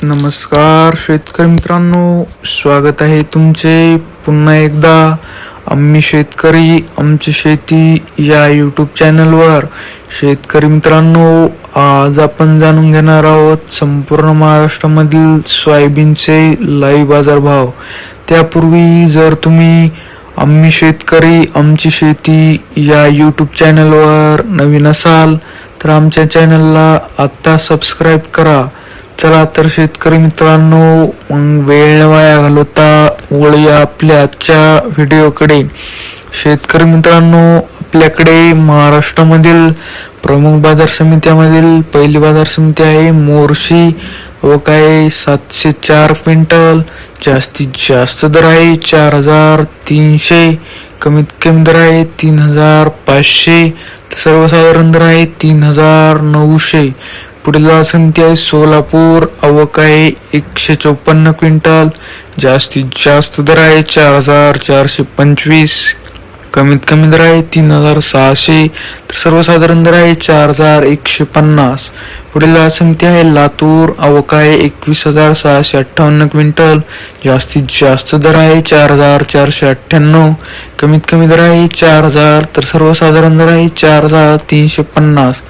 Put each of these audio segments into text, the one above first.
नमस्कार शेतकरी मित्रांनो, स्वागत आहे तुमचे पुन्हा एकदा आम्ही शेतकरी आमची शेती या यूट्यूब चॅनलवर. शेतकरी मित्रांनो, आज आपण जाणून घेणार आहोत संपूर्ण महाराष्ट्रामधील सोयाबीनचे लाईव्ह बाजारभाव. त्यापूर्वी जर तुम्ही आम्ही शेतकरी आमची शेती या यूट्यूब चॅनलवर नवीन असाल तर आमच्या चॅनलला आत्ता सबस्क्राईब करा. चला तर शेतकरी मित्रांनो, मग वेळ न वाया घालवता वळूया आपल्या आजच्या व्हिडिओकडे. शेतकरी मित्रांनो, आपल्याकडे महाराष्ट्रामधील प्रमुख बाजार समित्यामधील पहिली बाजार समिती आहे मोर्शी व काय 704 क्विंटल. जास्तीत जास्त दर आहे 4300, कमीत कमी दर आहे 3500, सर्वसाधारण दर आहे 3900. पुढील बाजार समिती आहे सोलापूर अवकाळी 154 क्विंटल. जास्तीत जास्त दर आहे 4425, कमीत कमी दर आहे 3600, तर सर्वसाधारण दर आहे 4150. पुढील बाजार समिती आहे लातूर अवकाळी 21658 क्विंटल. जास्तीत जास्त दर आहे 4498, कमीत कमी दर आहे 4000, तर सर्वसाधारण दर आहे 4350.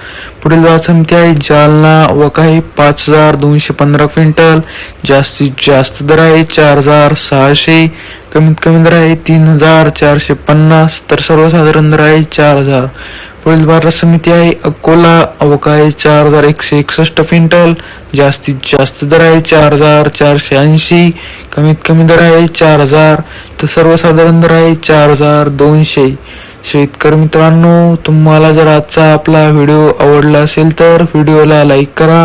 पुढील बाजार समिती आहे जालना अवकाळी 5215 क्विंटल. जास्तीत जास्त दर आहे 4600, कमीत कमी दर आहे 3450, तर सर्वसाधारण दर आहे 4000. पुढील बाजार समिती आहे अकोला अवकाळी 4161 क्विंटल. जास्तीत जास्त दर आहे 4480, कमीत कमी दर आहे 4000, तर सर्वसाधारण दर आहे 4200. शेतकरी मित्रांनो, तुम्हाला जर आजचा आपला व्हिडिओ आवडला असेल तर व्हिडिओला लाईक करा.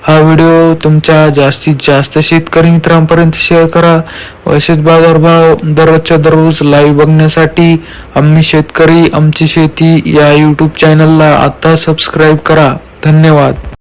हा व्हिडिओ तुमच्या जास्तीत जास्त शेतकरी मित्रांपर्यंत शेअर करा. असेच बाजारभाव दररोजच्या दररोज लाईव्ह बघण्यासाठी आम्ही शेतकरी आमची शेती या यूट्यूब चॅनलला आता सबस्क्राईब करा. धन्यवाद.